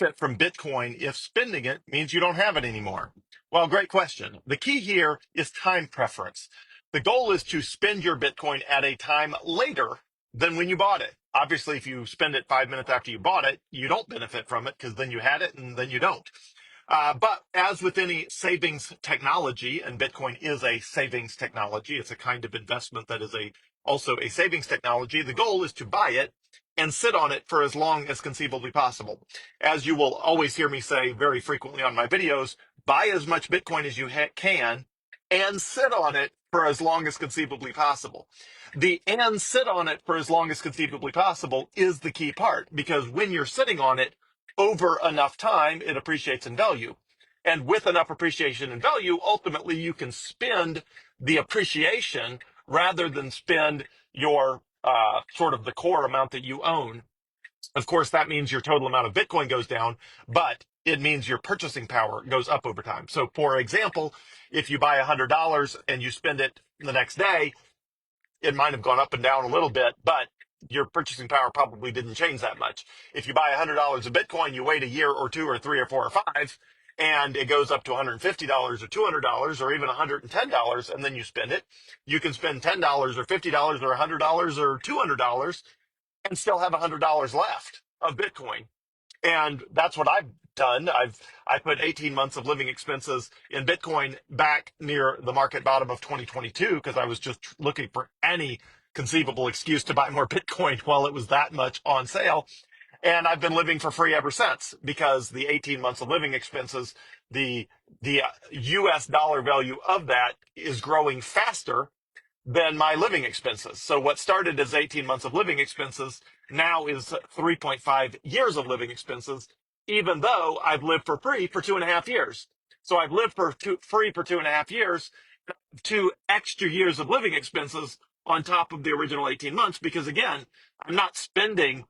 benefit from Bitcoin if spending it means you don't have it anymore? Well, great question. The key here is time preference. The goal is to spend your Bitcoin at a time later than when you bought it. Obviously, if you spend it 5 minutes after you bought it, you don't benefit from it because then you had it and then you don't. But as with any savings technology, and Bitcoin is a savings technology, it's a kind of investment that is also a savings technology. The goal is to buy it and sit on it for as long as conceivably possible. As you will always hear me say very frequently on my videos, buy as much Bitcoin as you can and sit on it for as long as conceivably possible. The and sit on it for as long as conceivably possible is the key part, because when you're sitting on it over enough time, it appreciates in value. And with enough appreciation in value, ultimately you can spend the appreciation rather than spend your sort of the core amount that you own. Of course, that means your total amount of Bitcoin goes down, but it means your purchasing power goes up over time. So, for example, if you buy $100 and you spend it the next day, it might have gone up and down a little bit, but your purchasing power probably didn't change that much. If you buy $100 of Bitcoin, you wait a year or two or three or four or five, and it goes up to $150 or $200 or even $110, and then you spend it. You can spend $10 or $50 or $100 or $200 and still have $100 left of Bitcoin. And that's what I've done. I put 18 months of living expenses in Bitcoin back near the market bottom of 2022 because I was just looking for any conceivable excuse to buy more Bitcoin while it was that much on sale. And I've been living for free ever since because the 18 months of living expenses, the US dollar value of that is growing faster than my living expenses. So what started as 18 months of living expenses now is 3.5 years of living expenses, even though I've lived for free for 2.5 years. So I've lived for free for 2.5 years, 2 extra years of living expenses on top of the original 18 months, because again, I'm not spending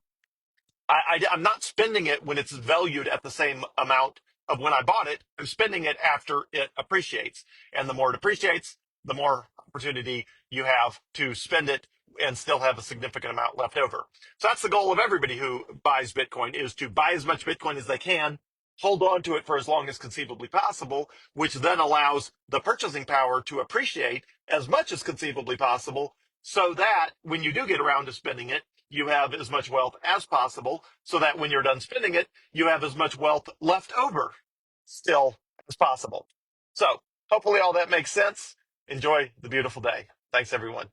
I'm not spending it when it's valued at the same amount of when I bought it. I'm spending it after it appreciates. And the more it appreciates, the more opportunity you have to spend it and still have a significant amount left over. So that's the goal of everybody who buys Bitcoin, is to buy as much Bitcoin as they can, hold on to it for as long as conceivably possible, which then allows the purchasing power to appreciate as much as conceivably possible, so that when you do get around to spending it, you have as much wealth as possible, so that when you're done spending it, you have as much wealth left over still as possible. So hopefully all that makes sense. Enjoy the beautiful day. Thanks, everyone.